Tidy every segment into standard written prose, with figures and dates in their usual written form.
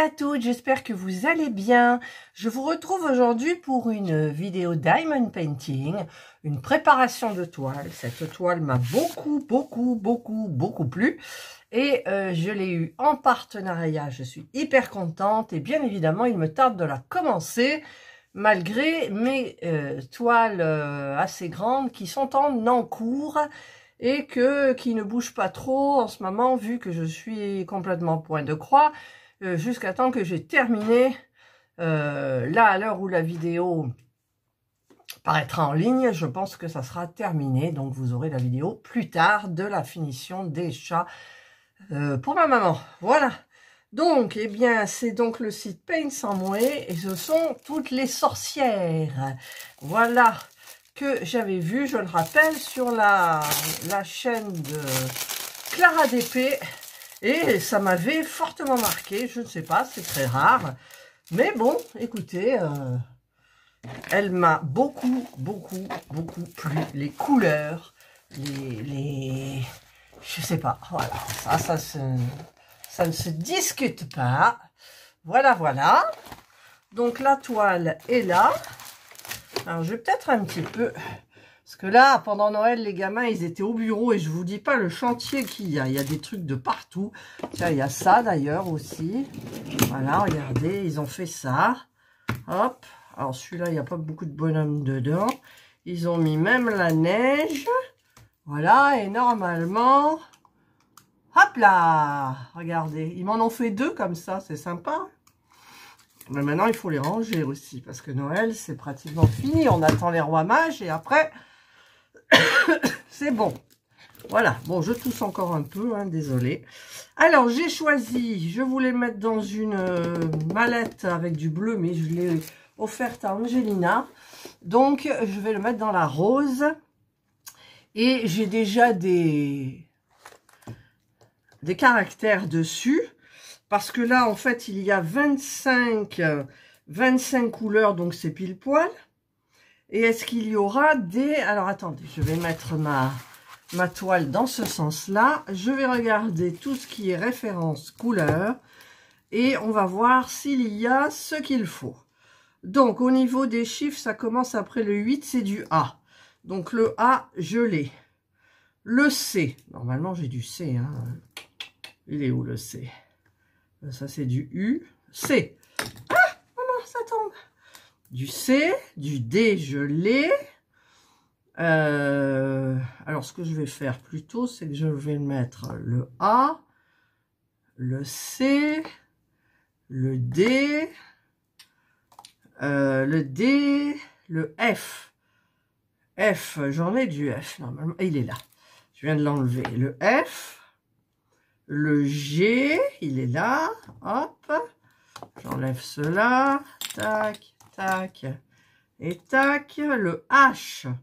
à toutes, j'espère que vous allez bien. Je vous retrouve aujourd'hui pour une vidéo Diamond Painting, une préparation de toile. Cette toile m'a beaucoup plu et je l'ai eu en partenariat. Je suis hyper contente et bien évidemment, il me tarde de la commencer malgré mes toiles assez grandes qui sont en encours et qui ne bougent pas trop en ce moment vu que je suis complètement point de croix. Jusqu'à temps que j'ai terminé, là à l'heure où la vidéo paraîtra en ligne, je pense que ça sera terminé, donc vous aurez la vidéo plus tard de la finition des chats pour ma maman. Voilà, donc eh bien c'est donc le site Paint Sans Mouet et ce sont toutes les sorcières, voilà, que j'avais vu, je le rappelle, sur la chaîne de Clara DP. Et ça m'avait fortement marqué, je ne sais pas, c'est très rare. Mais bon, écoutez, elle m'a beaucoup plu. Les couleurs, je sais pas, voilà, ça ne se discute pas. Voilà. Donc la toile est là. Alors je vais peut-être un petit peu... Parce que là, pendant Noël, les gamins, ils étaient au bureau et je vous dis pas le chantier qu'il y a. Il y a des trucs de partout. Tiens, il y a ça d'ailleurs aussi. Voilà, regardez, ils ont fait ça. Hop. Alors celui-là, il n'y a pas beaucoup de bonhommes dedans. Ils ont mis même la neige. Voilà, et normalement... Hop là! Regardez, ils m'en ont fait deux comme ça, c'est sympa. Mais maintenant, il faut les ranger aussi. Parce que Noël, c'est pratiquement fini. On attend les rois mages et après... c'est bon. Voilà. Bon, je tousse encore un peu, hein, désolé. Alors, j'ai choisi, je voulais mettre dans une mallette avec du bleu, mais je l'ai offerte à Angelina. Donc, je vais le mettre dans la rose. Et j'ai déjà des caractères dessus. Parce que là, en fait, il y a 25 couleurs, donc c'est pile poil. Et est-ce qu'il y aura des... Alors, attendez, je vais mettre ma toile dans ce sens-là. Je vais regarder tout ce qui est référence couleur. Et on va voir s'il y a ce qu'il faut. Donc, au niveau des chiffres, ça commence après le 8, c'est du A. Donc, le A, je l'ai. Le C, normalement, j'ai du C. Hein. Il est où le C? Ça, c'est du U. C. Ah, maman, ça tombe. Du C, du D, je l'ai. Alors, ce que je vais faire plutôt, c'est que je vais mettre le A, le C, le D, le F. F, j'en ai du F, normalement. Il est là. Je viens de l'enlever. Le F, le G, il est là. Hop. J'enlève cela. Tac. Tac, et tac, le H.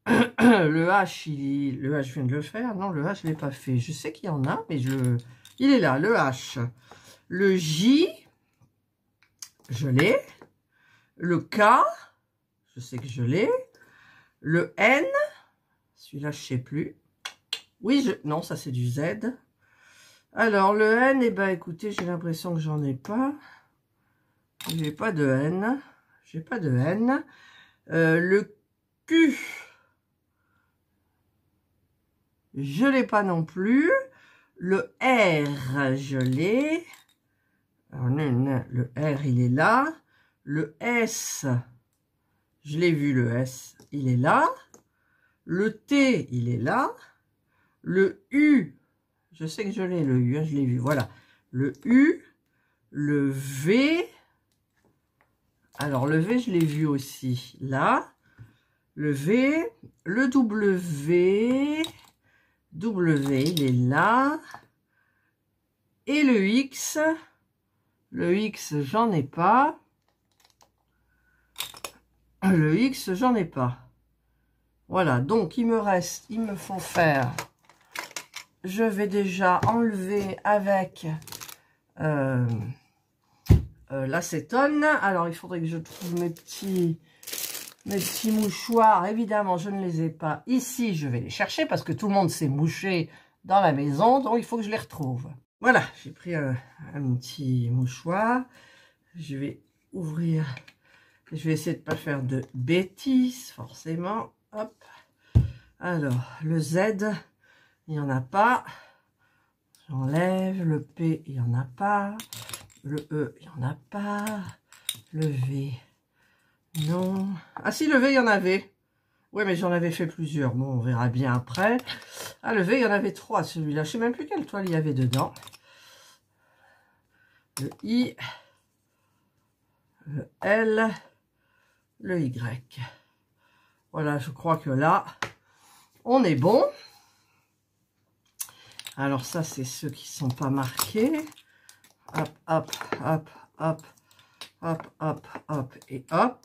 Le H, le H, je viens de le faire. Non, le H, je ne l'ai pas fait. Je sais qu'il y en a, mais il est là, le H. Le J, je l'ai. Le K, je sais que je l'ai. Le N, celui-là, je ne sais plus. Oui, non, ça, c'est du Z. Alors, le N, eh ben, écoutez, j'ai l'impression que j'en ai pas. J'ai pas de N. J'ai pas de N. Le Q, je l'ai pas non plus. Le R, je l'ai. Le R, il est là. Le S, je l'ai vu, le S, il est là. Le T, il est là. Le U, je sais que je l'ai, le U, hein, je l'ai vu, voilà. Le U, le V... Alors, le V, je l'ai vu aussi, là. Le V, le W, il est là. Et le X, j'en ai pas. Le X, j'en ai pas. Voilà, donc il me faut faire... Je vais déjà enlever avec... l'acétone. Alors, il faudrait que je trouve mes petits mouchoirs. Évidemment, je ne les ai pas ici. Je vais les chercher parce que tout le monde s'est mouché dans la maison. Donc, il faut que je les retrouve. Voilà, j'ai pris un petit mouchoir. Je vais ouvrir. Je vais essayer de ne pas faire de bêtises, forcément. Hop. Alors, le Z, il n'y en a pas. J'enlève. Le P, il n'y en a pas. Le E, il n'y en a pas. Le V, non. Ah si, le V, il y en avait. Oui, mais j'en avais fait plusieurs. Bon, on verra bien après. Ah, le V, il y en avait 3, celui-là. Je ne sais même plus quelle toile il y avait dedans. Le I, le L, le Y. Voilà, je crois que là, on est bon. Alors ça, c'est ceux qui ne sont pas marqués. Hop, hop, hop, hop, hop, hop, hop et hop.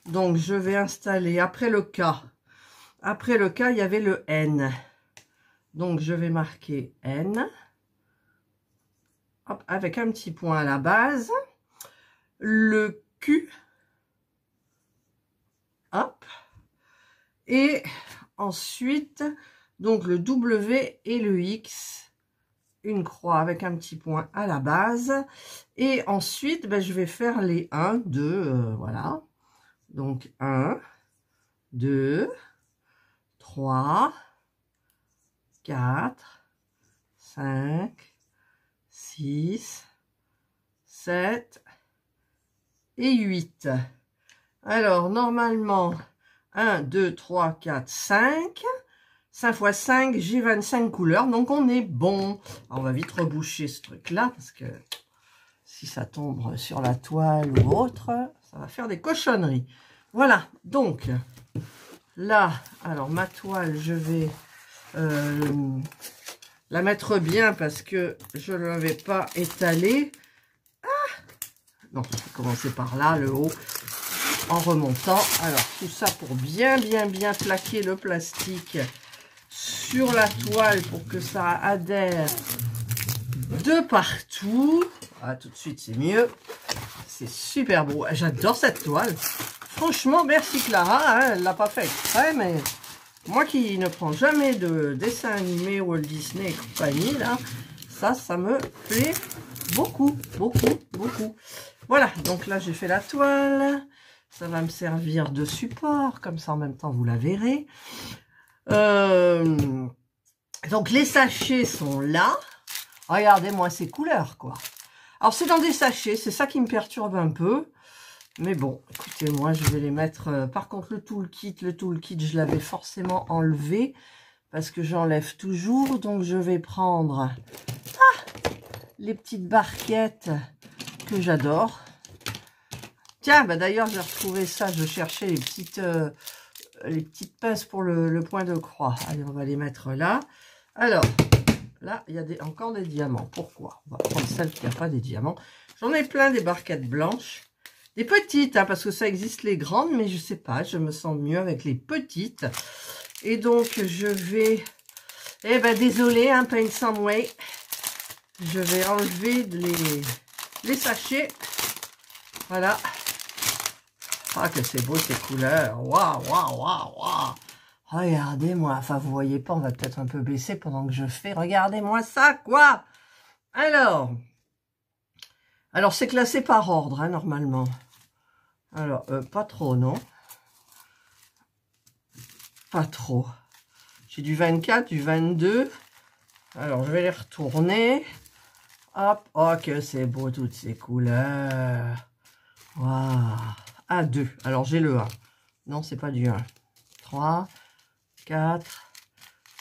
Donc, je vais installer après le K. Après le K, il y avait le N. Donc, je vais marquer N. Hop, avec un petit point à la base. Le Q. Hop. Et ensuite, donc le W et le X. Une croix avec un petit point à la base. Et ensuite, ben, je vais faire les 1, 2, voilà. Donc 1, 2, 3, 4, 5, 6, 7 et 8. Alors, normalement, 1, 2, 3, 4, 5. 5 x 5, j'ai 25 couleurs, donc on est bon. Alors, on va vite reboucher ce truc-là, parce que si ça tombe sur la toile ou autre, ça va faire des cochonneries. Voilà, donc, là, alors ma toile, je vais la mettre bien, parce que je ne l'avais pas étalée. Ah non, je vais commencer par là, le haut, en remontant. Alors, tout ça pour bien plaquer le plastique sur la toile pour que ça adhère de partout. Ah, tout de suite, c'est mieux. C'est super beau. J'adore cette toile. Franchement, merci Clara. Hein, elle ne l'a pas fait exprès, mais moi qui ne prends jamais de dessin animé Walt Disney et compagnie, là, ça me plaît beaucoup. Voilà, donc là, j'ai fait la toile. Ça va me servir de support. Comme ça, en même temps, vous la verrez. Donc les sachets sont là. Regardez-moi ces couleurs, quoi. Alors c'est dans des sachets, c'est ça qui me perturbe un peu. Mais bon, écoutez, moi je vais les mettre. Par contre le toolkit, je l'avais forcément enlevé parce que j'enlève toujours. Donc je vais prendre les petites barquettes que j'adore. Tiens, bah d'ailleurs j'ai retrouvé ça. Je cherchais les petites pinces pour le point de croix. Allez, on va les mettre là. Alors, là, il y a encore des diamants. Pourquoi? On va prendre celle qui n'a pas des diamants. J'en ai plein des barquettes blanches. Des petites, hein, parce que ça existe les grandes, mais je sais pas, je me sens mieux avec les petites. Et donc, je vais... Eh ben, désolé, hein, Paint Some Way. Je vais enlever les sachets. Voilà. Ah, que c'est beau ces couleurs. Waouh. Regardez-moi. Enfin, vous voyez pas, on va peut-être un peu baisser pendant que je fais. Regardez-moi ça, quoi. Alors c'est classé par ordre, hein, normalement. Alors, pas trop, non? Pas trop. J'ai du 24, du 22. Alors, je vais les retourner. Hop. Oh, que c'est beau, toutes ces couleurs. Waouh. Ah, 2. Alors, j'ai le 1. Non, c'est pas du 1. 3, 4,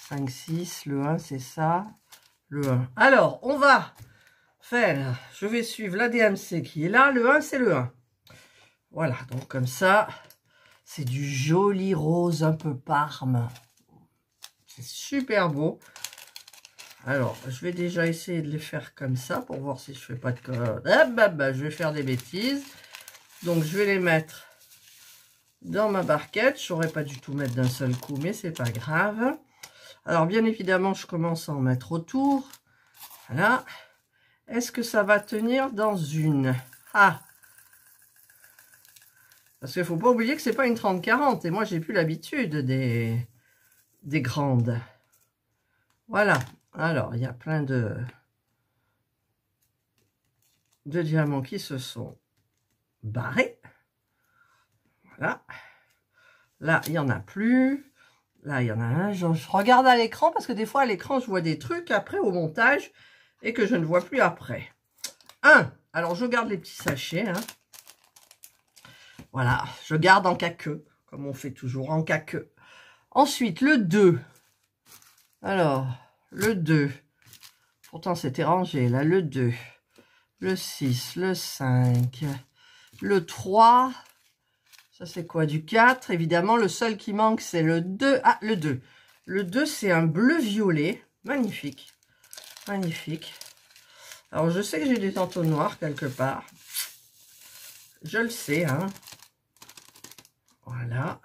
5, 6. Le 1, c'est ça. Le 1. Alors, on va faire... Je vais suivre la DMC qui est là. Le 1, c'est le 1. Voilà. Donc, comme ça, c'est du joli rose un peu parme. C'est super beau. Alors, je vais déjà essayer de les faire comme ça pour voir si je fais pas de code. Ah, je vais faire des bêtises. Donc, je vais les mettre dans ma barquette. Je n'aurais pas du tout mettre d'un seul coup, mais c'est pas grave. Alors, bien évidemment, je commence à en mettre autour. Voilà. Est-ce que ça va tenir dans une? Ah! Parce qu'il ne faut pas oublier que c'est pas une 30-40. Et moi, j'ai plus l'habitude des grandes. Voilà. Alors, il y a plein de 2 diamants qui se sont barrés. Voilà. Là, il n'y en a plus. Là, il y en a un. Je regarde à l'écran parce que des fois, à l'écran, je vois des trucs après au montage et que je ne vois plus après. 1. Alors, je garde les petits sachets. Hein. Voilà. Je garde en cas que, comme on fait toujours, en cas que. Ensuite, le 2. Alors, le 2. Pourtant, c'était rangé. Là, le 2. Le 6. Le 5. Le 3. Ça, c'est quoi? Du 4. Évidemment, le seul qui manque, c'est le 2. Ah, le 2. Le 2, c'est un bleu-violet. Magnifique. Magnifique. Alors, je sais que j'ai des entonnoirs quelque part. Je le sais, hein. Voilà.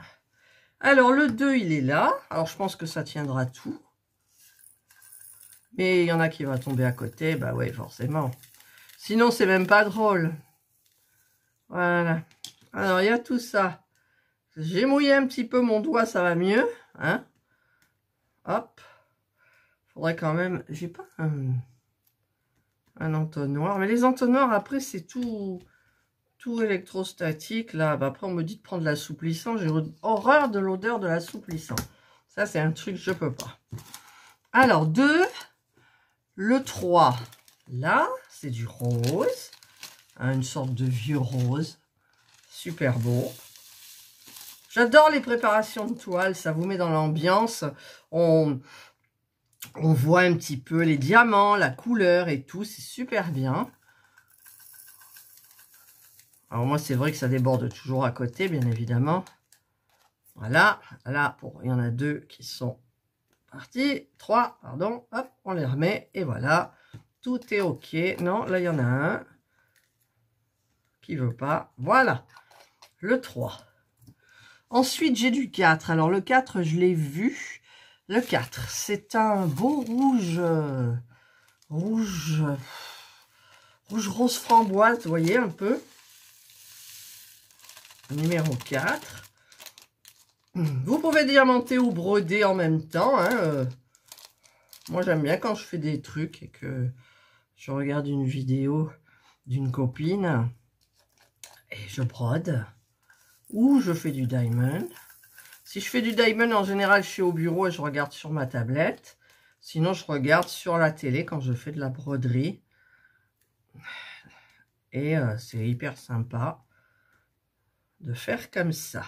Alors, le 2, il est là. Alors, je pense que ça tiendra tout. Mais il y en a qui va tomber à côté. Bah ouais, forcément. Sinon, c'est même pas drôle. Voilà. Alors, il y a tout ça. J'ai mouillé un petit peu mon doigt, ça va mieux. Hein? Hop. Faudrait quand même... J'ai pas un entonnoir. Mais les entonnoirs, après, c'est tout électrostatique. Là, bah, après, on me dit de prendre l'assouplissant. J'ai horreur de l'odeur de l'assouplissant. Ça, c'est un truc que je peux pas. Alors, 2. Le 3. Là, c'est du rose. Hein, une sorte de vieux rose. Super beau. J'adore les préparations de toile, ça vous met dans l'ambiance. On voit un petit peu les diamants, la couleur et tout, c'est super bien. Alors moi, c'est vrai que ça déborde toujours à côté, bien évidemment. Voilà, là, il y en a 2 qui sont partis. 3, pardon, hop, on les remet et voilà. Tout est OK. Non, là, il y en a un qui veut pas. Voilà, le 3. Ensuite, j'ai du 4. Alors, le 4, je l'ai vu. Le 4, c'est un beau rouge, rouge rose framboise, vous voyez un peu. Numéro 4. Vous pouvez diamanter ou broder en même temps. Hein. Moi, j'aime bien quand je fais des trucs et que je regarde une vidéo d'une copine et je brode. Ou je fais du diamond. Si je fais du diamond, en général, je suis au bureau et je regarde sur ma tablette. Sinon, je regarde sur la télé quand je fais de la broderie. Et c'est hyper sympa de faire comme ça.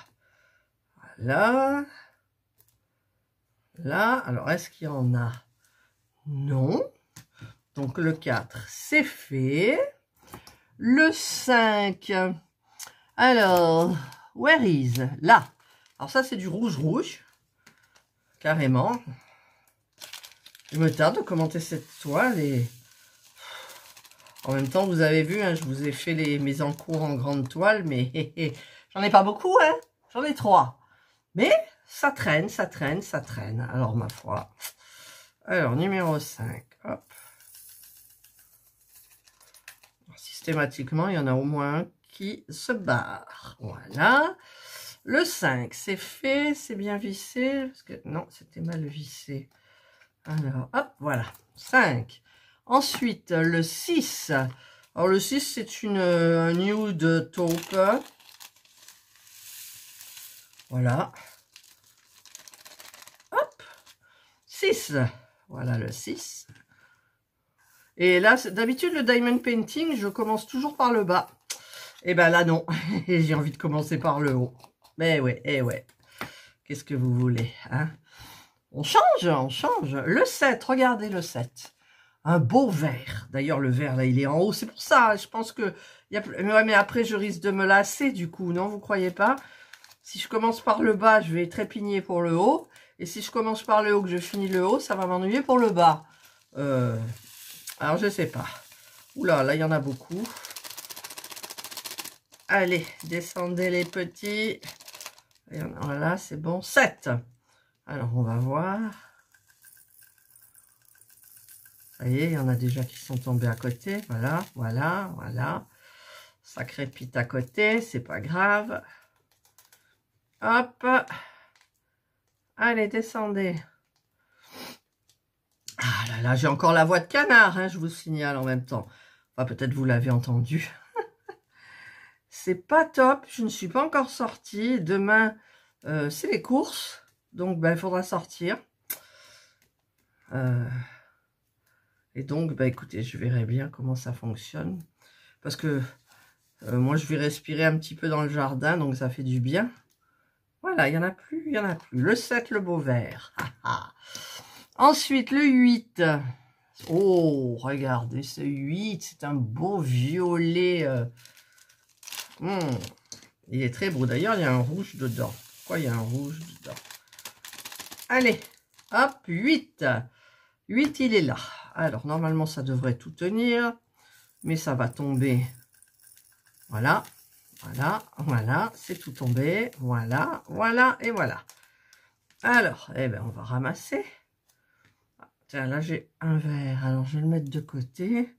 Voilà. Là, alors, est-ce qu'il y en a? Non. Donc, le 4, c'est fait. Le 5. Alors, where is? Là. Alors, ça, c'est du rouge. Carrément. Je me tarde de commenter cette toile et... En même temps, vous avez vu, hein, je vous ai fait mes encours en grande toile, mais j'en ai pas beaucoup, hein. J'en ai 3. Mais ça traîne, ça traîne, ça traîne. Alors, ma foi. Alors, numéro 5. Hop. Alors, systématiquement, il y en a au moins un qui se barre. Voilà. Le 5, c'est fait, c'est bien vissé. Parce que non, c'était mal vissé. Alors, hop, voilà. 5. Ensuite, le 6. Alors, le 6, c'est un nude taupe. Voilà. Hop. 6. Voilà le 6. Et là, d'habitude, le diamond painting, je commence toujours par le bas. Et ben là, non. J'ai envie de commencer par le haut. Mais ouais, eh ouais. Qu'est-ce que vous voulez, hein? On change, on change. Le 7, regardez le 7. Un beau vert. D'ailleurs, le vert, là, il est en haut. C'est pour ça, je pense que... Ouais, mais après, je risque de me lasser, du coup. Non, vous croyez pas? Si je commence par le bas, je vais trépigner pour le haut. Et si je commence par le haut, que je finis le haut, ça va m'ennuyer pour le bas. Alors, je sais pas. Oula, là, il y en a beaucoup. Allez, descendez les petits. Et voilà, c'est bon. 7. Alors, on va voir. Ça y est, il y en a déjà qui sont tombés à côté. Voilà, voilà, voilà. Ça crépite à côté, c'est pas grave. Hop. Allez, descendez. Ah là là, j'ai encore la voix de canard, hein, je vous signale en même temps. Enfin, peut-être vous l'avez entendu. C'est pas top. Je ne suis pas encore sortie. Demain, c'est les courses. Donc, ben, il faudra sortir. Et donc, bah, écoutez, je verrai bien comment ça fonctionne. Parce que moi, je vais respirer un petit peu dans le jardin, donc ça fait du bien. Voilà, il n'y en a plus, il n'y en a plus. Le 7, le beau vert. Ensuite, le 8. Oh, regardez ce 8, c'est un beau violet. Il est très beau. D'ailleurs, il y a un rouge dedans. Pourquoi il y a un rouge dedans? Allez, hop, 8. 8, il est là. Alors, normalement, ça devrait tout tenir. Mais ça va tomber. Voilà, voilà, voilà. C'est tout tombé. Voilà, voilà et voilà. Alors, eh ben, on va ramasser. Tiens, là, j'ai un verre. Alors, je vais le mettre de côté.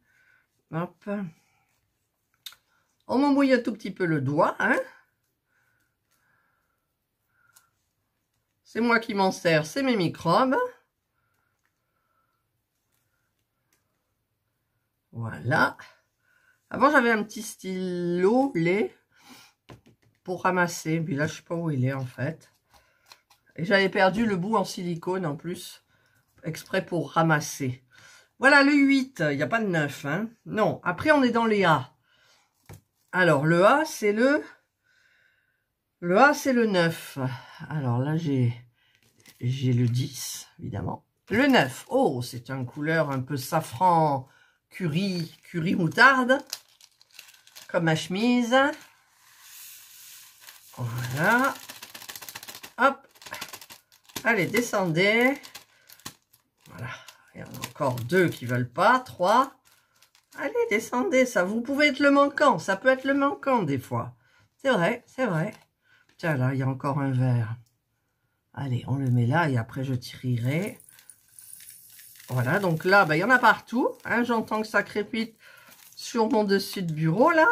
Hop. On m'embrouille un tout petit peu le doigt, hein. C'est moi qui m'en sers, c'est mes microbes. Voilà. Avant, j'avais un petit stylo lait pour ramasser. Puis là, je ne sais pas où il est, en fait. Et j'avais perdu le bout en silicone, en plus, exprès pour ramasser. Voilà, le 8. Il n'y a pas de 9, hein. Non. Après, on est dans les A. Alors, le A, c'est le... Le A, c'est le 9. Alors là, j'ai le 10, évidemment. Le 9. Oh, c'est une couleur un peu safran, curry moutarde. Comme ma chemise. Voilà. Hop. Allez, descendez. Voilà. Il y en a encore 2 qui ne veulent pas. 3. Allez, descendez. Ça, vous pouvez être le manquant. Ça peut être le manquant des fois. C'est vrai, c'est vrai. Tiens, là, il y a encore un vert. Allez, on le met là et après, je tirerai. Voilà, donc là, ben, il y en a partout. Hein, j'entends que ça crépite sur mon dessus de bureau, là.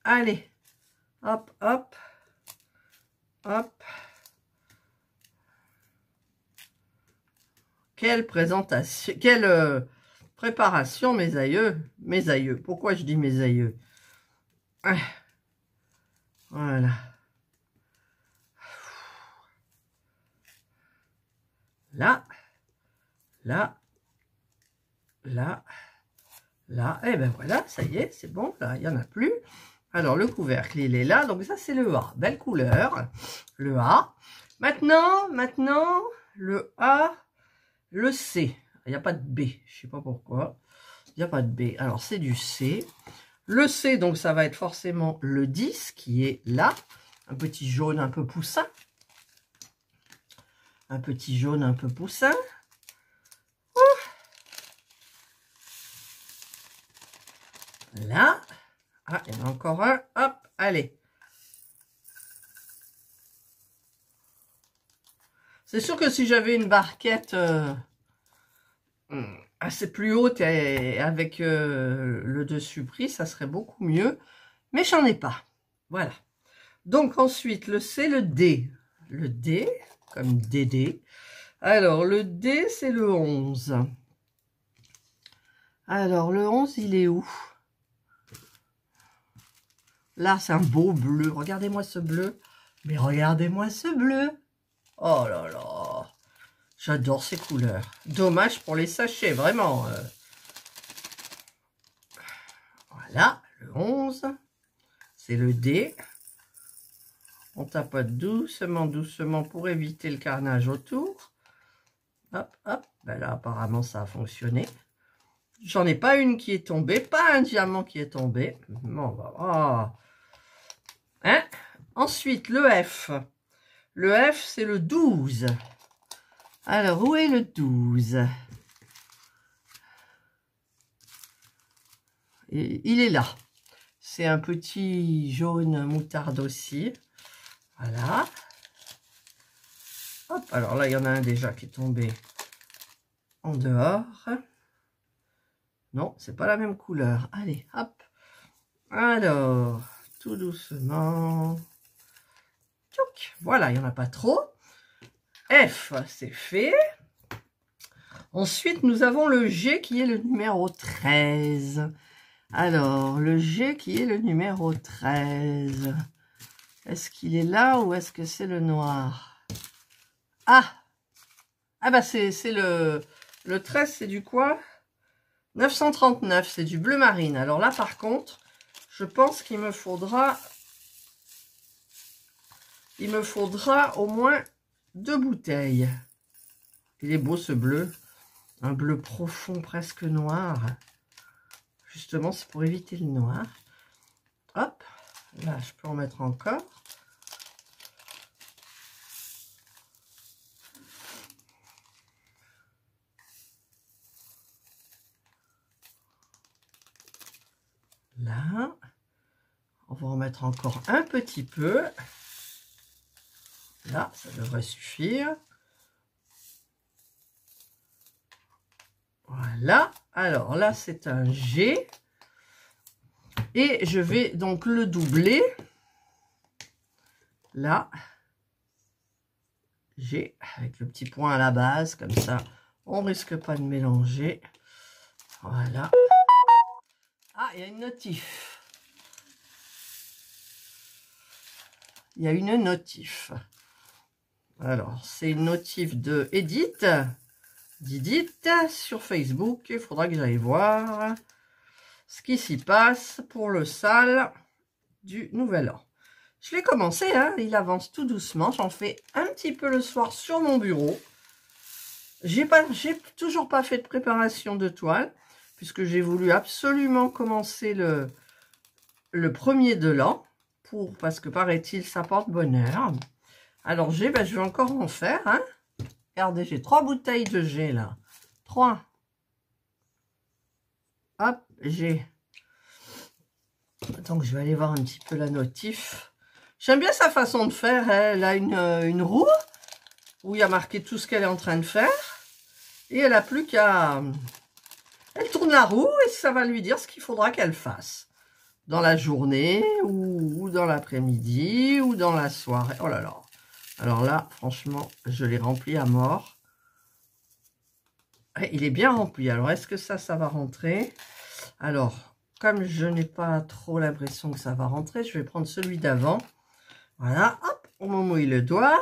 Allez. Hop, hop. Hop. Quelle présentation, quelle préparation, mes aïeux. Mes aïeux. Pourquoi je dis mes aïeux? Ah. Voilà. Là. Là. Là. Là. Et ben voilà, ça y est, c'est bon. Là, il n'y en a plus. Alors, le couvercle, il est là. Donc, ça, c'est le A. Belle couleur. Le A. Maintenant, le A, le C. Il n'y a pas de B. Je ne sais pas pourquoi. Il n'y a pas de B. Alors, c'est du C. Le C, donc, ça va être forcément le 10 qui est là. Un petit jaune un peu poussin. Un petit jaune un peu poussin. Là. Ah, il y en a encore un. Hop, allez. C'est sûr que si j'avais une barquette assez plus haute et avec le dessus pris, ça serait beaucoup mieux. Mais j'en ai pas. Voilà. Donc ensuite, le C, le D. Le D, comme Dédé. Alors, le D, c'est le 11. Alors, le 11, il est où? Là, c'est un beau bleu. Regardez-moi ce bleu. Mais regardez-moi ce bleu. Oh là là. J'adore ces couleurs. Dommage pour les sachets, vraiment. Voilà, le 11. C'est le D. On tapote doucement, doucement pour éviter le carnage autour. Hop, hop. Ben là, apparemment, ça a fonctionné. J'en ai pas une qui est tombée. Pas un diamant qui est tombé. Bon, bah, oh. Hein? Ensuite, le F. Le F, c'est le 12. Alors, où est le 12? Et il est là. C'est un petit jaune moutarde aussi. Voilà. Hop, alors là, il y en a un déjà qui est tombé en dehors. Non, c'est pas la même couleur. Allez, hop. Alors, tout doucement. Tchouc. Voilà, il n'y en a pas trop. F, c'est fait. Ensuite, nous avons le G qui est le numéro 13. Alors, le G qui est le numéro 13. Est-ce qu'il est là ou est-ce que c'est le noir? Ah! Ah bah c'est le 13, c'est du quoi? 939, c'est du bleu marine. Alors là, par contre, je pense qu'il me faudra au moins 2 bouteilles. Il est beau ce bleu. Un bleu profond, presque noir. Justement, c'est pour éviter le noir. Hop, là, je peux en mettre encore. Là, on va en mettre encore un petit peu. Là, ça devrait suffire. Voilà. Alors là, c'est un G. Et je vais donc le doubler. Là, G, avec le petit point à la base, comme ça, on ne risque pas de mélanger. Voilà. Ah, il y a une notif. Il y a une notif. Alors, c'est une notif de Edith, d'Edith sur Facebook. Il faudra que j'aille voir ce qui s'y passe pour le sale du Nouvel An. Je l'ai commencé, hein, il avance tout doucement. J'en fais un petit peu le soir sur mon bureau. J'ai toujours pas fait de préparation de toile, puisque j'ai voulu absolument commencer le premier de l'an, parce que paraît-il, ça porte bonheur. Alors je vais encore en faire. Hein. Regardez, j'ai 3 bouteilles de G là. 3. Hop, G. Donc je vais aller voir un petit peu la notif. J'aime bien sa façon de faire. Elle a une roue où il y a marqué tout ce qu'elle est en train de faire. Et elle n'a plus qu'à... Elle tourne la roue et ça va lui dire ce qu'il faudra qu'elle fasse. Dans la journée, ou dans l'après-midi, ou dans la soirée. Oh là là. Alors là, franchement, je l'ai rempli à mort. Et il est bien rempli. Alors, est-ce que ça va rentrer? Alors, comme je n'ai pas trop l'impression que ça va rentrer, je vais prendre celui d'avant. Voilà, hop, on m'enmouille le doigt.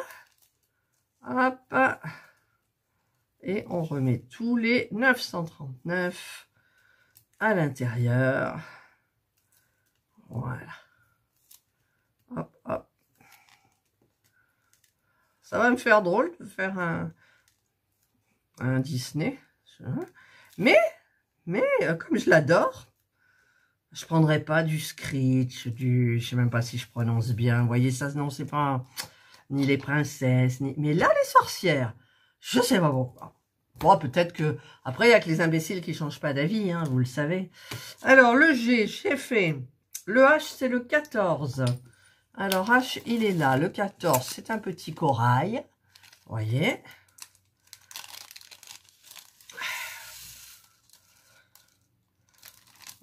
Hop. Et on remet tous les 939 à l'intérieur. Voilà. Hop, hop. Ça va me faire drôle de faire un Disney. Mais comme je l'adore, je prendrai pas du Screech, je sais même pas si je prononce bien. Vous voyez ça, non, c'est pas ni les princesses, mais là les sorcières, je sais pas pourquoi. Bon, peut-être que après il y a que les imbéciles qui changent pas d'avis, hein, vous le savez. Alors le G, j'ai fait. Le H, c'est le 14. Alors H, il est là. Le 14, c'est un petit corail. Vous voyez.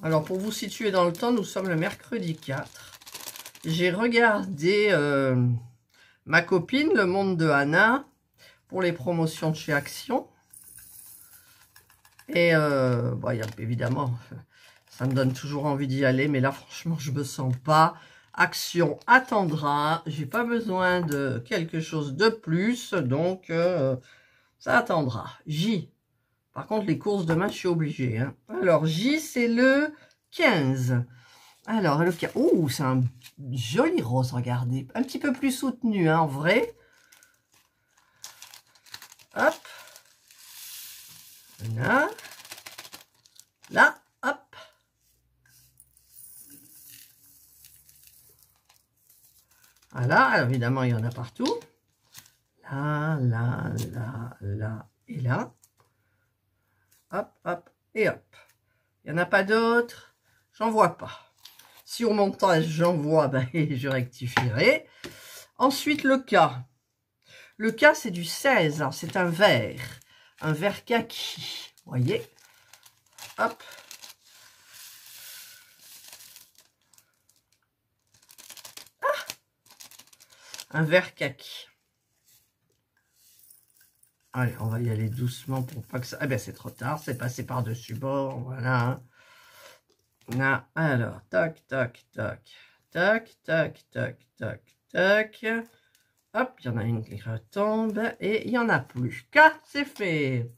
Alors, pour vous situer dans le temps, nous sommes le mercredi 4. J'ai regardé ma copine, Le Monde de Anna, pour les promotions de chez Action. Et, bon, évidemment, ça me donne toujours envie d'y aller, mais là, franchement, je me sens pas. Action attendra. J'ai pas besoin de quelque chose de plus, donc ça attendra. J. Par contre, les courses demain, je suis obligée. Hein. Alors, J, c'est le 15. Alors, le 15. Oh, c'est un joli rose, regardez. Un petit peu plus soutenu, hein, en vrai. Hop. Là. Là, hop. Voilà, alors évidemment, il y en a partout. Là, là, là, là et là. Hop, hop et hop. Il n'y en a pas d'autres. J'en vois pas. Si au montage, j'en vois, ben, je rectifierai. Ensuite, le K. Le K, c'est du 16. C'est un vert. Un vert kaki. Vous voyez? Hop. Ah, un vert kaki. Allez, on va y aller doucement pour pas que ça... Ah ben, c'est trop tard, c'est passé par-dessus bord, voilà. Là, alors, tac, tac, tac, tac, tac, tac, tac, tac. Hop, il y en a une qui retombe et il n'y en a plus. K, c'est fait.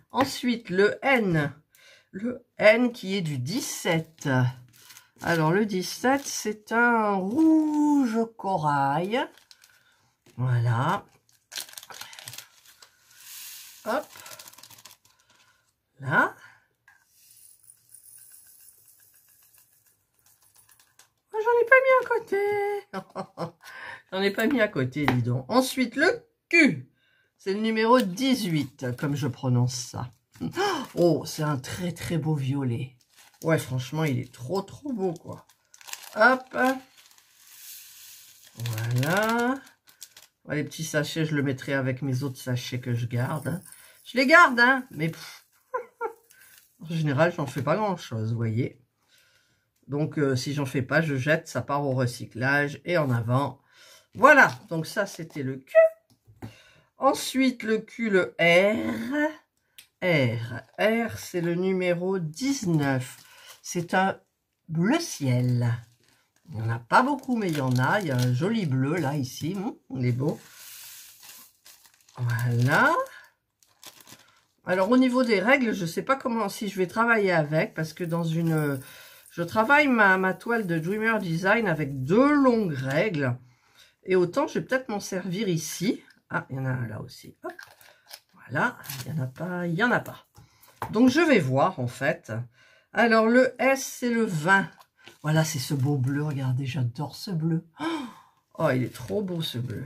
Ensuite, le N. Le N qui est du 17. Alors, le 17, c'est un rouge corail. Voilà. Hop. Là. J'en ai pas mis à côté. J'en ai pas mis à côté, dis donc. Ensuite, le Q. C'est le numéro 18, comme je prononce ça. Oh, c'est un très très beau violet. Ouais, franchement, il est trop trop beau, quoi. Hop. Voilà. Ouais, les petits sachets, je le mettrai avec mes autres sachets que je garde. Je les garde, hein, mais pff, en général, j'en fais pas grand-chose, vous voyez. Donc, si j'en fais pas, je jette, ça part au recyclage et en avant. Voilà, donc ça, c'était le Q. Ensuite, le Q, le R. R, c'est le numéro 19. C'est un bleu ciel. Il n'y en a pas beaucoup, mais il y en a. Il y a un joli bleu, là, ici. Il est beau. Voilà. Alors, au niveau des règles, je ne sais pas comment, si je vais travailler avec, parce que dans une... Je travaille ma toile de Dreamer Design avec 2 longues règles. Et autant, je vais peut-être m'en servir ici. Ah, il y en a un là aussi. Hop. Voilà, il n'y en a pas, il n'y en a pas. Donc, je vais voir, en fait. Alors, le S, c'est le 20. Voilà, c'est ce beau bleu. Regardez, j'adore ce bleu. Oh, il est trop beau, ce bleu.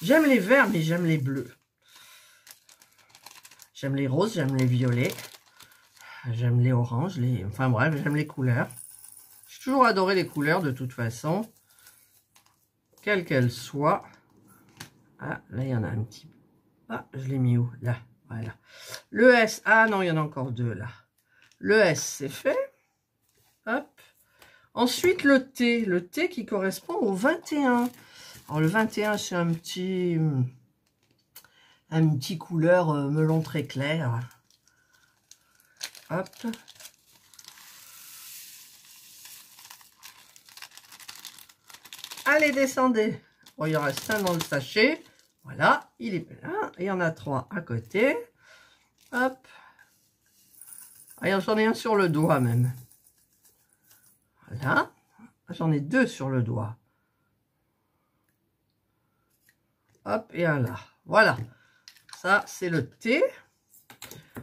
J'aime les verts, mais j'aime les bleus. J'aime les roses, j'aime les violets. J'aime les oranges, enfin bref, j'aime les couleurs. J'ai toujours adoré les couleurs, de toute façon. Quelles qu'elles soient. Ah, là, il y en a un petit peu. Ah, je l'ai mis où? Là, voilà. Le S, ah non, il y en a encore 2, là. Le S, c'est fait. Hop. Ensuite, le T qui correspond au 21. Alors, le 21, c'est un petit couleur melon très clair. Hop. Allez, descendez. Bon, il en reste un dans le sachet. Voilà, il est plein. Et il y en a 3 à côté. Hop. Ah, j'en ai un sur le doigt même. Voilà. J'en ai 2 sur le doigt. Hop, et un là. Voilà. Ça, c'est le T.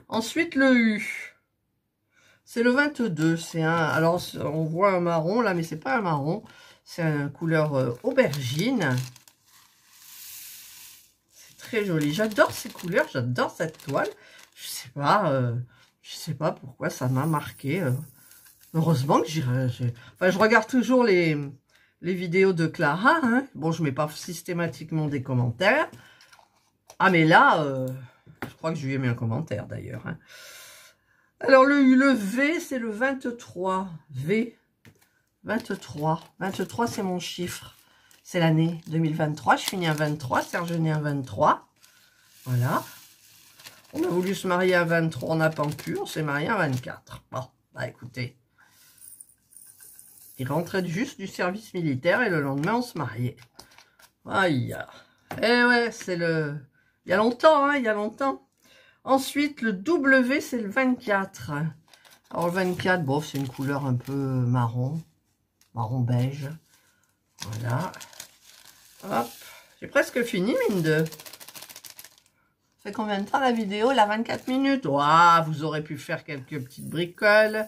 Ensuite, le U. C'est le 22. C'est un... Alors, on voit un marron là, mais c'est pas un marron. C'est une couleur aubergine. C'est très joli. J'adore ces couleurs. J'adore cette toile. Je sais pas pourquoi ça m'a marqué. Heureusement que enfin, je regarde toujours les vidéos de Clara. Hein. Bon, je mets pas systématiquement des commentaires. Ah, mais là, je crois que je lui ai mis un commentaire d'ailleurs. Hein. Alors, le V, c'est le 23. V, 23. 23, c'est mon chiffre. C'est l'année 2023. Je suis née à 23. Serge est né à 23. Voilà. On a voulu se marier à 23. On n'a pas pu. On s'est marié à 24. Bon, bah écoutez. Il rentrait juste du service militaire et le lendemain, on se mariait. Aïe. Eh ouais, c'est le... Il y a longtemps, hein, il y a longtemps. Ensuite, le W, c'est le 24. Alors, le 24, bon, c'est une couleur un peu marron. Marron beige. Voilà. Hop. J'ai presque fini, mine de... Ça fait combien de temps la vidéo? Là, 24 minutes. Ouah, vous aurez pu faire quelques petites bricoles.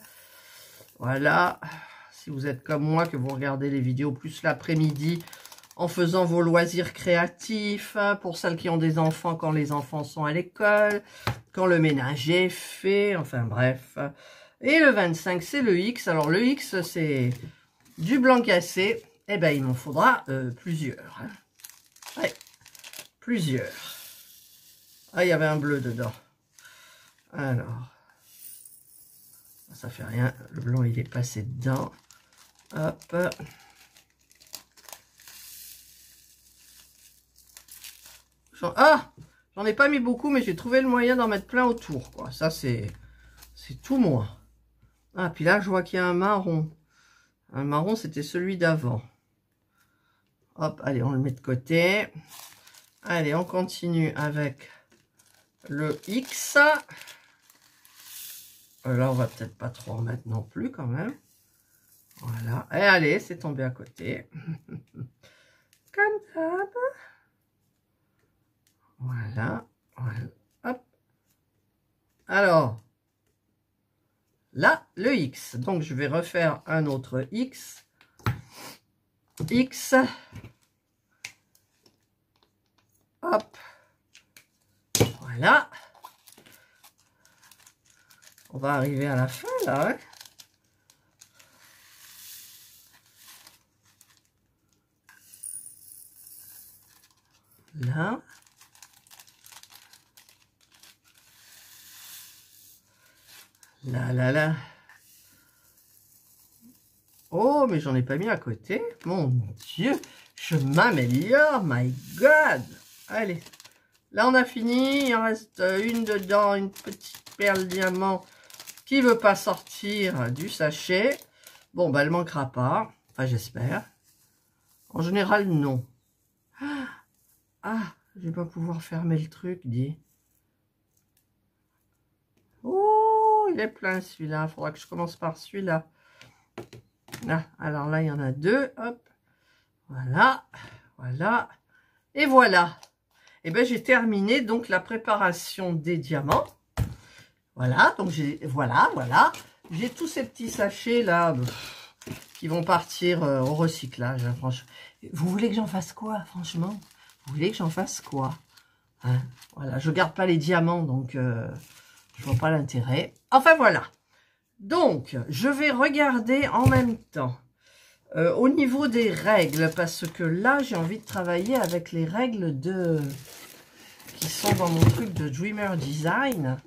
Voilà. Si vous êtes comme moi, que vous regardez les vidéos plus l'après-midi, en faisant vos loisirs créatifs, pour celles qui ont des enfants quand les enfants sont à l'école, quand le ménage est fait, enfin bref. Et le 25, c'est le X. Alors le X, c'est du blanc cassé. Eh bien, il m'en faudra plusieurs. Hein. Ouais, plusieurs. Ah, il y avait un bleu dedans. Alors, ça fait rien. Le blanc, il est passé dedans. Hop. J'en ai pas mis beaucoup, mais j'ai trouvé le moyen d'en mettre plein autour, quoi. Ça, c'est tout moi. Ah, puis là, je vois qu'il y a un marron. Un marron, c'était celui d'avant. Hop, allez, on le met de côté. Allez, on continue avec le X. Là, on va peut-être pas trop en mettre non plus, quand même. Voilà. Et allez, c'est tombé à côté. Comme ça. Voilà. Voilà. Hop. Alors, là, le X. Donc, je vais refaire un autre X. X. Hop. Voilà. On va arriver à la fin, là. Hein. Là. Là, là, là. Oh, mais j'en ai pas mis à côté. Mon Dieu, je m'améliore, my God. Allez, là on a fini. Il en reste une dedans, une petite perle diamant qui veut pas sortir du sachet. Bon, bah elle manquera pas. Enfin, j'espère. En général, non. Ah, je vais pas pouvoir fermer le truc, dis. Oh, il est plein celui-là. Il faudra que je commence par celui-là. Ah, alors là, il y en a deux. Hop. Voilà. Voilà. Et voilà. Et bien, j'ai terminé donc la préparation des diamants. Voilà. Donc, voilà. J'ai tous ces petits sachets là qui vont partir au recyclage. Hein, franchement. Vous voulez que j'en fasse quoi, franchement? Vous voulez que j'en fasse quoi? Hein, voilà. Je garde pas les diamants, donc je vois pas l'intérêt. Enfin, voilà. Donc, je vais regarder en même temps au niveau des règles, parce que là, j'ai envie de travailler avec les règles qui sont dans mon truc de Dreamer Design.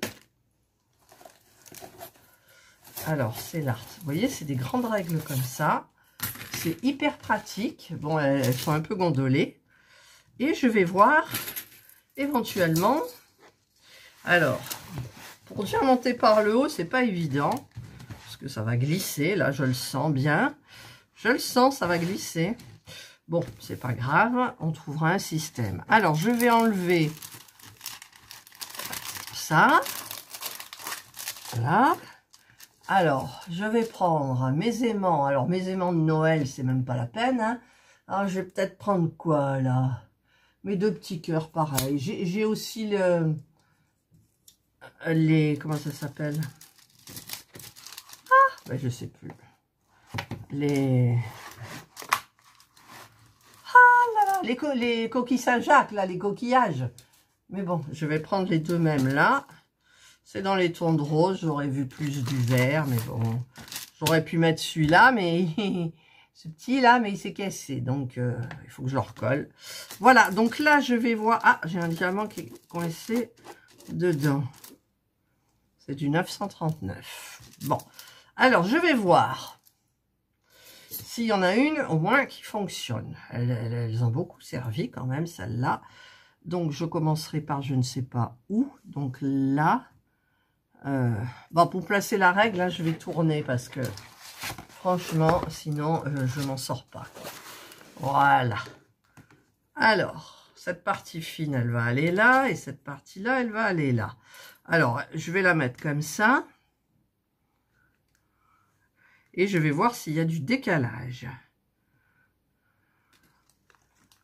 Alors, c'est l'art. Vous voyez, c'est des grandes règles comme ça. C'est hyper pratique. Bon, elles sont un peu gondolées. Et je vais voir, éventuellement... Alors, pour diamanter par le haut, c'est pas évident. Que ça va glisser, là je le sens bien, je le sens, ça va glisser. Bon, c'est pas grave, on trouvera un système. Alors je vais enlever ça, voilà. Alors je vais prendre mes aimants. Alors mes aimants de Noël, c'est même pas la peine, hein. Alors je vais peut-être prendre quoi là? Mes deux petits cœurs, pareil. J'ai aussi comment ça s'appelle? Ben, je sais plus. Les coquilles Saint-Jacques, là, les coquillages. Mais bon, je vais prendre les deux mêmes là. C'est dans les tons de rose, j'aurais vu plus du vert, mais bon. J'aurais pu mettre celui-là, mais ce petit-là, mais il s'est cassé. Donc, il faut que je le recolle. Voilà, donc là, je vais voir... Ah, j'ai un diamant qui est coincé dedans. C'est du 939. Bon. Alors, je vais voir s'il y en a une, au moins, qui fonctionne. Elles ont beaucoup servi quand même, celle-là. Donc, je commencerai par je ne sais pas où. Donc, là. Bon, pour placer la règle, là, je vais tourner parce que, franchement, sinon, je m'en sors pas. Voilà. Alors, cette partie fine, elle va aller là. Et cette partie-là, elle va aller là. Alors, je vais la mettre comme ça. Et je vais voir s'il y a du décalage.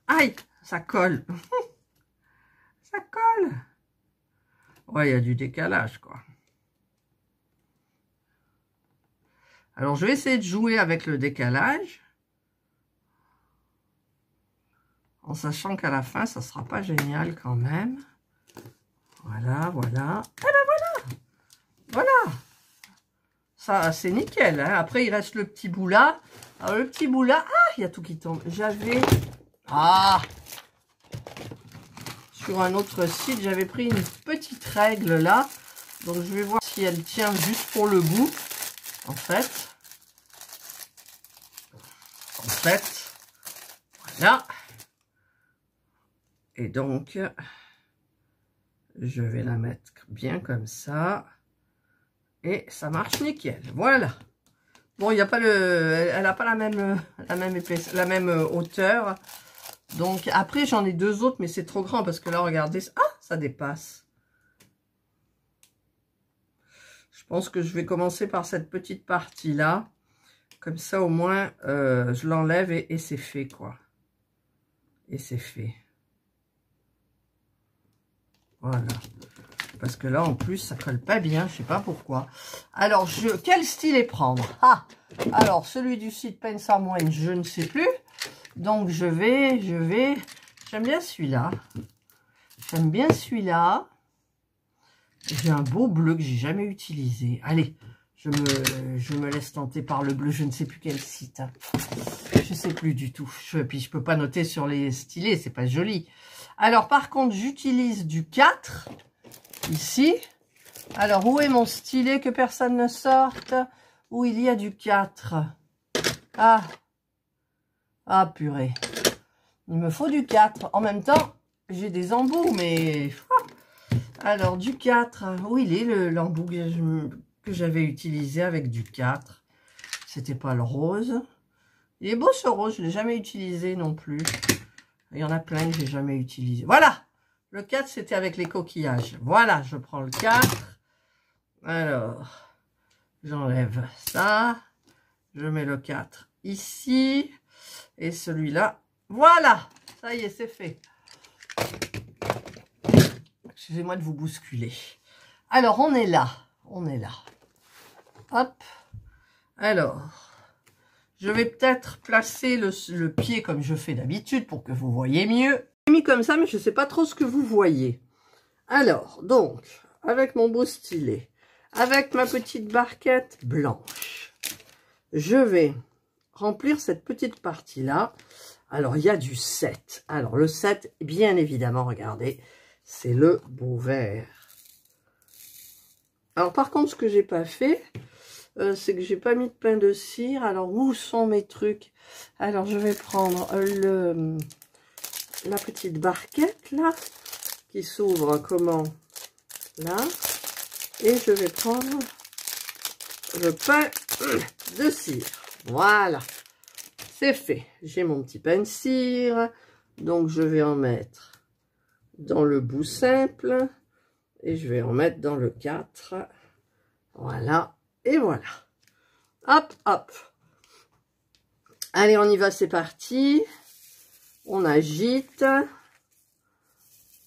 Aïe, ça colle. Ça colle. Ouais, il y a du décalage, quoi. Alors, je vais essayer de jouer avec le décalage. En sachant qu'à la fin, ça ne sera pas génial quand même. Voilà, voilà. Et ben voilà. Voilà. Ça, c'est nickel. Hein. Après, il reste le petit bout là. Alors, le petit bout là, ah, il y a tout qui tombe. J'avais... Ah, sur un autre site, j'avais pris une petite règle là. Donc, je vais voir si elle tient juste pour le bout. En fait, voilà. Et donc, Je vais la mettre bien comme ça. Et ça marche nickel. Voilà. Bon, il n'y a pas elle n'a pas la même épaisseur, la même hauteur. Donc, après, j'en ai deux autres, mais c'est trop grand parce que là, regardez. Ah, ça dépasse. Je pense que je vais commencer par cette petite partie-là. Comme ça, au moins, je l'enlève et c'est fait, quoi. Et c'est fait. Voilà. Parce que là, en plus, ça colle pas bien. Je sais pas pourquoi. Alors, quel stylet prendre? Ah, alors, celui du site Pen Someone, je ne sais plus. Donc, j'aime bien celui-là. J'aime bien celui-là. J'ai un beau bleu que j'ai jamais utilisé. Allez, je me laisse tenter par le bleu. Je ne sais plus quel site. Hein. Je sais plus du tout. Puis, je peux pas noter sur les stylets. C'est pas joli. Alors, par contre, j'utilise du 4. Ici. Alors, où est mon stylet que personne ne sorte? Où il y a du 4. Ah. Ah, purée. Il me faut du 4. En même temps, j'ai des embouts, mais... Alors, du 4. Où il est l'embout que j'avais utilisé avec du 4? C'était pas le rose. Il est beau ce rose, je ne l'ai jamais utilisé non plus. Il y en a plein que j'ai jamais utilisé. Voilà! Le 4, c'était avec les coquillages. Voilà, je prends le 4. Alors, j'enlève ça. Je mets le 4 ici. Et celui-là, voilà! Ça y est, c'est fait. Excusez-moi de vous bousculer. Alors, on est là. On est là. Hop. Alors, je vais peut-être placer le pied comme je fais d'habitude pour que vous voyez mieux. J'ai mis comme ça, mais je ne sais pas trop ce que vous voyez. Alors, donc, avec mon beau stylet, avec ma petite barquette blanche, je vais remplir cette petite partie-là. Alors, il y a du 7. Alors, le 7, bien évidemment, regardez, c'est le beau vert. Alors, par contre, ce que j'ai pas fait, c'est que j'ai pas mis de pain de cire. Alors, où sont mes trucs? Alors, je vais prendre la petite barquette, là, qui s'ouvre comment? Là. Et je vais prendre le pain de cire. Voilà. C'est fait. J'ai mon petit pain de cire. Donc, je vais en mettre dans le bout simple. Et je vais en mettre dans le 4. Voilà. Et voilà. Hop, hop. Allez, on y va, c'est parti. On agite.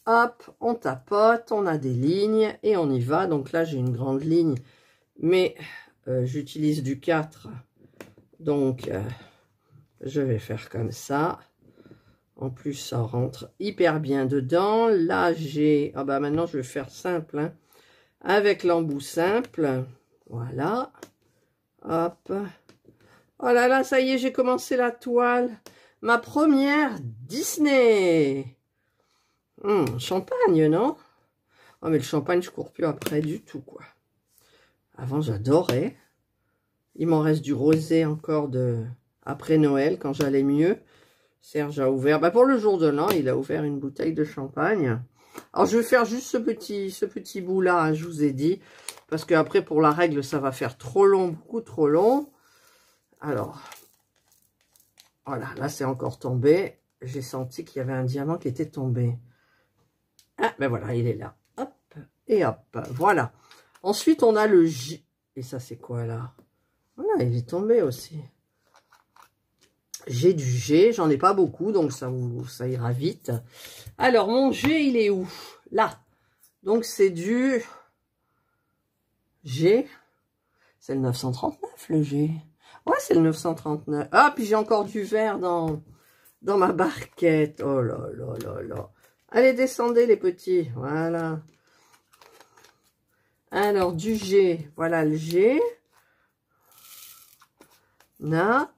Hop, on tapote, on a des lignes et on y va. Donc là, j'ai une grande ligne, mais j'utilise du 4. Donc, je vais faire comme ça. En plus, ça rentre hyper bien dedans. Là, j'ai... Ah bah maintenant, je vais faire simple, hein, avec l'embout simple. Voilà. Hop. Oh là là, ça y est, j'ai commencé la toile. Ma première Disney. Champagne, non? Oh, mais le champagne, je cours plus après du tout, quoi. Avant, j'adorais. Il m'en reste du rosé encore de après Noël, quand j'allais mieux. Serge a ouvert, bah pour le jour de l'an, il a ouvert une bouteille de champagne. Alors, je vais faire juste ce petit bout-là, hein, je vous ai dit. Parce que après, pour la règle, ça va faire trop long, beaucoup trop long. Alors, voilà, là, c'est encore tombé. J'ai senti qu'il y avait un diamant qui était tombé. Ah, ben voilà, il est là. Hop, et hop, voilà. Ensuite, on a le J. Et ça, c'est quoi, là? Voilà, il est tombé aussi. J'ai du G, j'en ai pas beaucoup, donc ça ira vite. Alors, mon G, il est où? Là. Donc, c'est du G. C'est le 939, le G. Ouais, c'est le 939. Ah, puis j'ai encore du vert dans ma barquette. Oh là là là là. Allez, descendez les petits. Voilà. Alors, du G. Voilà le G. Là.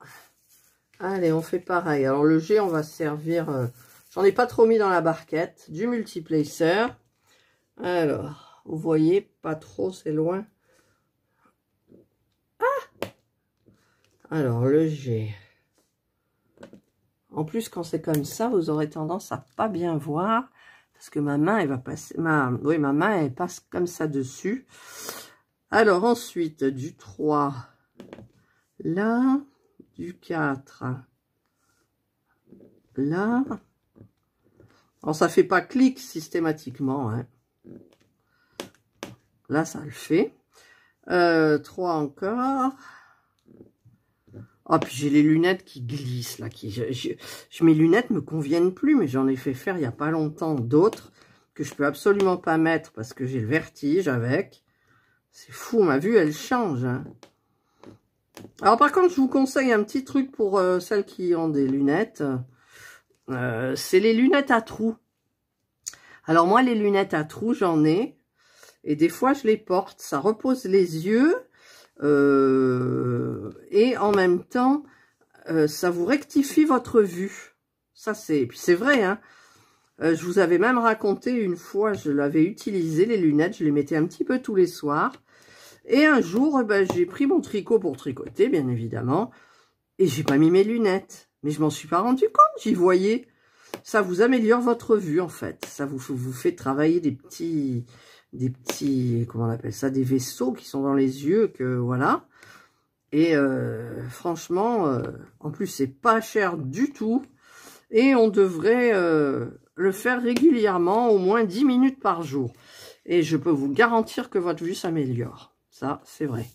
Allez, on fait pareil. Alors, le G, on va se servir... j'en ai pas trop mis dans la barquette. Du multiplacer. Alors, vous voyez, pas trop, c'est loin. Ah! Alors, le G. En plus, quand c'est comme ça, vous aurez tendance à pas bien voir. Parce que ma main, elle va passer... Oui, ma main, elle passe comme ça dessus. Alors, ensuite, du 3, là, du 4, là. Alors, ça fait pas clic systématiquement, hein. Là, ça le fait. 3 encore. Oh, puis j'ai les lunettes qui glissent, là. Mes lunettes me conviennent plus, mais j'en ai fait faire il n'y a pas longtemps d'autres que je peux absolument pas mettre parce que j'ai le vertige avec. C'est fou, ma vue, elle change, hein. Alors, par contre, je vous conseille un petit truc pour celles qui ont des lunettes. C'est les lunettes à trous. Alors, moi, les lunettes à trous, j'en ai. Et des fois, je les porte. Ça repose les yeux. Et en même temps, ça vous rectifie votre vue. Ça, c'est... Puis c'est vrai, hein. Je vous avais même raconté une fois, je l'avais utilisé, les lunettes. Je les mettais un petit peu tous les soirs. Et un jour, j'ai pris mon tricot pour tricoter, bien évidemment. Et j'ai pas mis mes lunettes. Mais je m'en suis pas rendu compte, j'y voyais. Ça vous améliore votre vue, en fait. Ça vous fait travailler des petits, comment on appelle ça, des vaisseaux qui sont dans les yeux, que voilà. Et franchement, en plus, c'est pas cher du tout. Et on devrait le faire régulièrement, au moins 10 minutes par jour. Et je peux vous garantir que votre vue s'améliore. Ça, c'est vrai.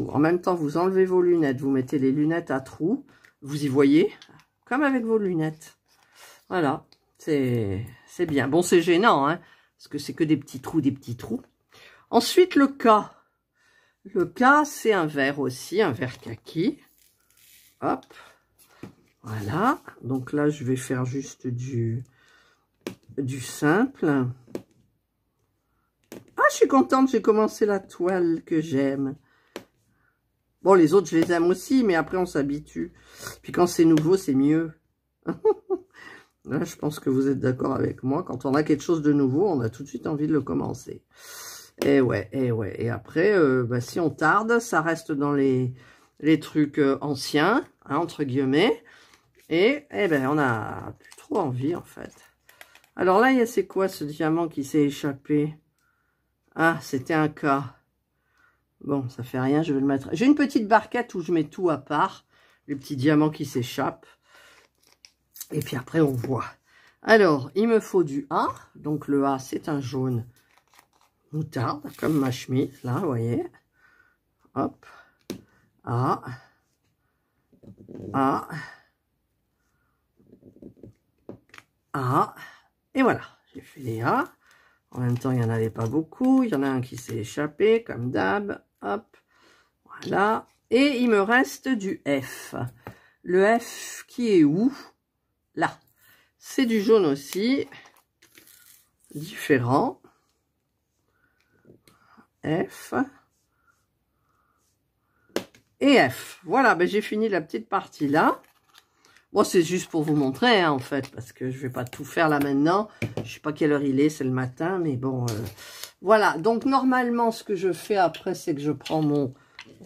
En même temps, vous enlevez vos lunettes, vous mettez les lunettes à trous, vous y voyez, comme avec vos lunettes. Voilà, c'est bien. Bon, c'est gênant, hein, parce que c'est que des petits trous, des petits trous. Ensuite, le K. Le K, c'est un vert aussi, un vert kaki. Hop, voilà. Donc là, je vais faire juste du simple. Ah, je suis contente, j'ai commencé la toile que j'aime. Bon, les autres, je les aime aussi, mais après, on s'habitue. Puis quand c'est nouveau, c'est mieux. Là, je pense que vous êtes d'accord avec moi. Quand on a quelque chose de nouveau, on a tout de suite envie de le commencer. Et ouais, et ouais. Et après, si on tarde, ça reste dans les trucs anciens, hein, entre guillemets. Et ben, on a plus trop envie, en fait. Alors là, c'est quoi ce diamant qui s'est échappé? Ah, c'était un K. Bon, ça fait rien, je vais le mettre. J'ai une petite barquette où je mets tout à part. Les petits diamants qui s'échappent. Et puis après, on voit. Alors, il me faut du A. Donc, le A, c'est un jaune moutarde, comme ma chemise, là, vous voyez. Hop. A. A. A. Et voilà, j'ai fait les A. En même temps, il n'y en avait pas beaucoup. Il y en a un qui s'est échappé, comme d'hab. Hop. Voilà. Et il me reste du F. Le F qui est où? Là. C'est du jaune aussi. Différent. F. Et F. Voilà, ben j'ai fini la petite partie là. Bon, c'est juste pour vous montrer, hein, en fait, parce que je vais pas tout faire là maintenant. Je sais pas quelle heure il est, c'est le matin, mais bon, voilà. Donc, normalement, ce que je fais après, c'est que je prends mon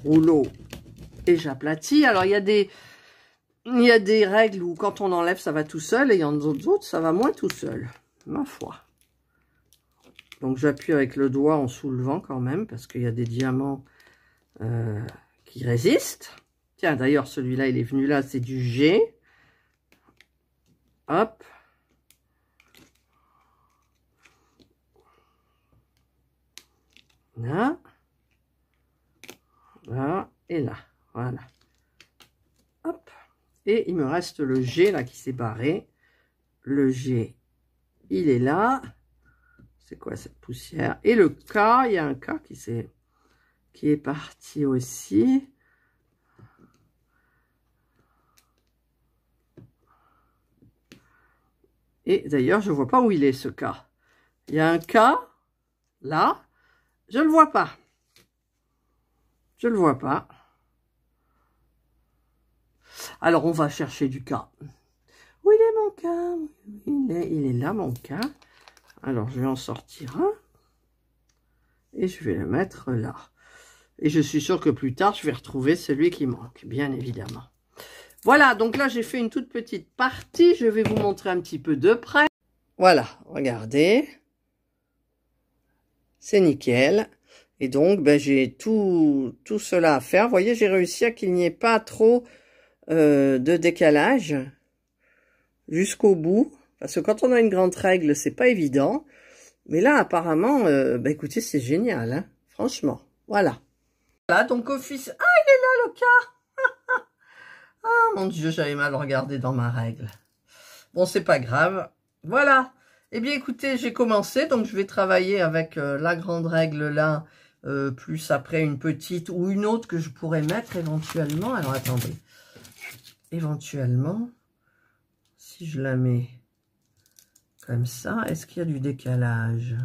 rouleau et j'aplatis. Alors, il y a des règles où quand on enlève, ça va tout seul, et il y en a d'autres, ça va moins tout seul, ma foi. Donc, j'appuie avec le doigt en soulevant quand même, parce qu'il y a des diamants qui résistent. Tiens, d'ailleurs, celui-là, il est venu là, c'est du G. Hop. Là. Là. Et là. Voilà. Hop. Et il me reste le G là qui s'est barré. Le G, il est là. C'est quoi cette poussière? Et le K, il y a un K qui est parti aussi. Et d'ailleurs, je ne vois pas où il est, ce K. Il y a un K, là. Je ne le vois pas. Je ne le vois pas. Alors, on va chercher du K. Où il est, mon K? Il est là, mon K. Alors, je vais en sortir un. Et je vais le mettre là. Et je suis sûre que plus tard, je vais retrouver celui qui manque, bien évidemment. Voilà, donc là, j'ai fait une toute petite partie. Je vais vous montrer un petit peu de près. Voilà, regardez. C'est nickel. Et donc, ben, j'ai tout cela à faire. Vous voyez, j'ai réussi à qu'il n'y ait pas trop de décalage jusqu'au bout. Parce que quand on a une grande règle, c'est pas évident. Mais là, apparemment, ben, écoutez, c'est génial, hein, franchement. Voilà. Voilà, donc office... Ah, il est là, le cas. Ah, mon Dieu, j'avais mal regardé dans ma règle. Bon, c'est pas grave. Voilà. Eh bien, écoutez, j'ai commencé, donc je vais travailler avec la grande règle là, plus après une petite ou une autre que je pourrais mettre éventuellement. Alors, attendez. Éventuellement, si je la mets comme ça, est-ce qu'il y a du décalage?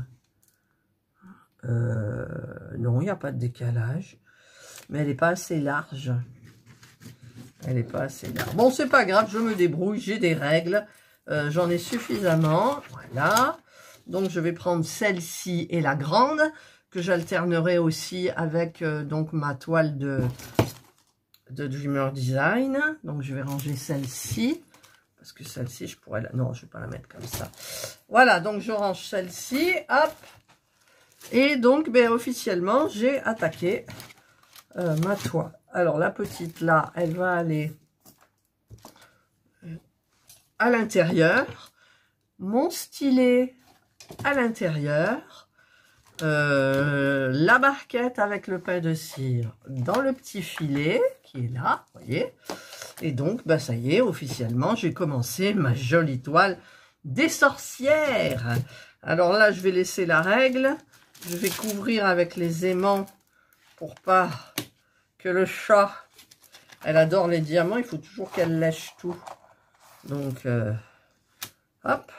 Non, il n'y a pas de décalage. Mais elle n'est pas assez large. Elle n'est pas assez large. Bon, c'est pas grave, je me débrouille, j'ai des règles. J'en ai suffisamment. Voilà. Donc, je vais prendre celle-ci et la grande, que j'alternerai aussi avec donc ma toile de Dreamer Design. Donc, je vais ranger celle-ci. Parce que celle-ci, je pourrais... Non, je ne vais pas la mettre comme ça. Voilà, donc je range celle-ci. Hop. Et donc, ben, officiellement, j'ai attaqué ma toile. Alors, la petite là, elle va aller à l'intérieur. Mon stylet à l'intérieur. La barquette avec le pain de cire dans le petit filet qui est là, vous voyez. Et donc, bah, ça y est, officiellement, j'ai commencé ma jolie toile des sorcières. Alors là, je vais laisser la règle. Je vais couvrir avec les aimants pour pas que le chat, elle adore les diamants. Il faut toujours qu'elle lèche tout. Donc, hop.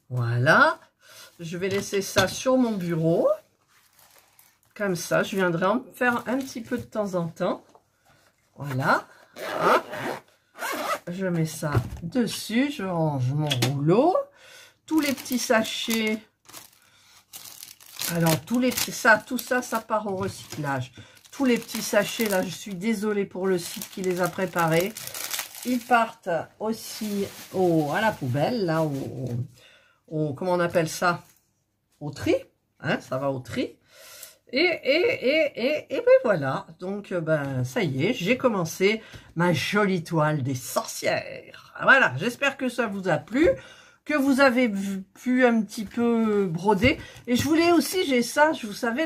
Voilà. Je vais laisser ça sur mon bureau. Comme ça, je viendrai en faire un petit peu de temps en temps. Voilà. Hop. Je mets ça dessus. Je range mon rouleau. Tous les petits sachets. Alors, tout ça, ça part au recyclage. Tous les petits sachets, là, je suis désolée pour le site qui les a préparés. Ils partent aussi à la poubelle, là, comment on appelle ça? Au tri, hein, ça va au tri. Et ben voilà, donc ben ça y est, j'ai commencé ma jolie toile des sorcières. Voilà, j'espère que ça vous a plu, que vous avez pu un petit peu broder. Et je voulais aussi, j'ai ça, vous savez,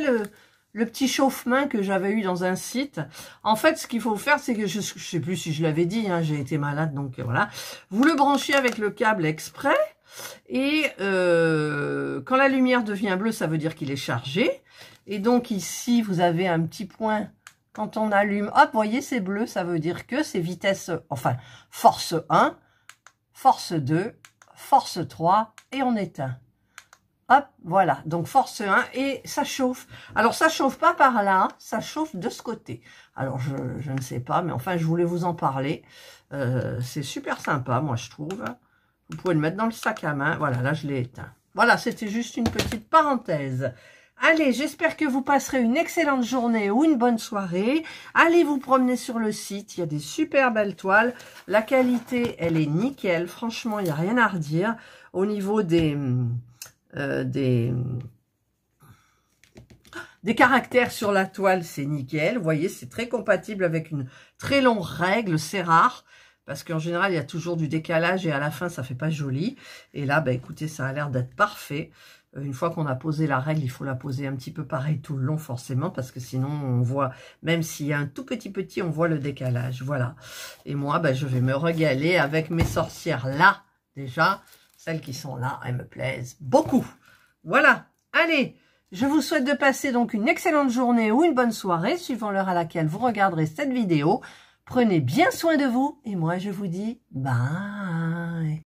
le petit chauffe-main que j'avais eu dans un site. En fait, ce qu'il faut faire, c'est que je sais plus si je l'avais dit, hein, j'ai été malade, donc voilà. Vous le branchez avec le câble exprès. Et quand la lumière devient bleue, ça veut dire qu'il est chargé. Et donc ici, vous avez un petit point. Quand on allume, hop, vous voyez, c'est bleu. Ça veut dire que c'est vitesse, enfin, force 1, force 2, force 3, et on éteint. Hop, voilà. Donc force 1, et ça chauffe. Alors, ça chauffe pas par là, ça chauffe de ce côté. Alors, je ne sais pas, mais enfin, je voulais vous en parler. C'est super sympa, moi, je trouve. Vous pouvez le mettre dans le sac à main. Voilà, là, je l'ai éteint. Voilà, c'était juste une petite parenthèse. Allez, j'espère que vous passerez une excellente journée ou une bonne soirée. Allez vous promener sur le site. Il y a des super belles toiles. La qualité, elle est nickel. Franchement, il n'y a rien à redire. Au niveau des caractères sur la toile, c'est nickel. Vous voyez, c'est très compatible avec une très longue règle. C'est rare. Parce qu'en général, il y a toujours du décalage et à la fin, ça fait pas joli. Et là, bah, écoutez, ça a l'air d'être parfait. Une fois qu'on a posé la règle, il faut la poser un petit peu pareil tout le long, forcément, parce que sinon, on voit, même s'il y a un tout petit, on voit le décalage. Voilà. Et moi, bah, je vais me régaler avec mes sorcières là, déjà. Celles qui sont là, elles me plaisent beaucoup. Voilà. Allez, je vous souhaite de passer donc une excellente journée ou une bonne soirée, suivant l'heure à laquelle vous regarderez cette vidéo. Prenez bien soin de vous et moi je vous dis bye.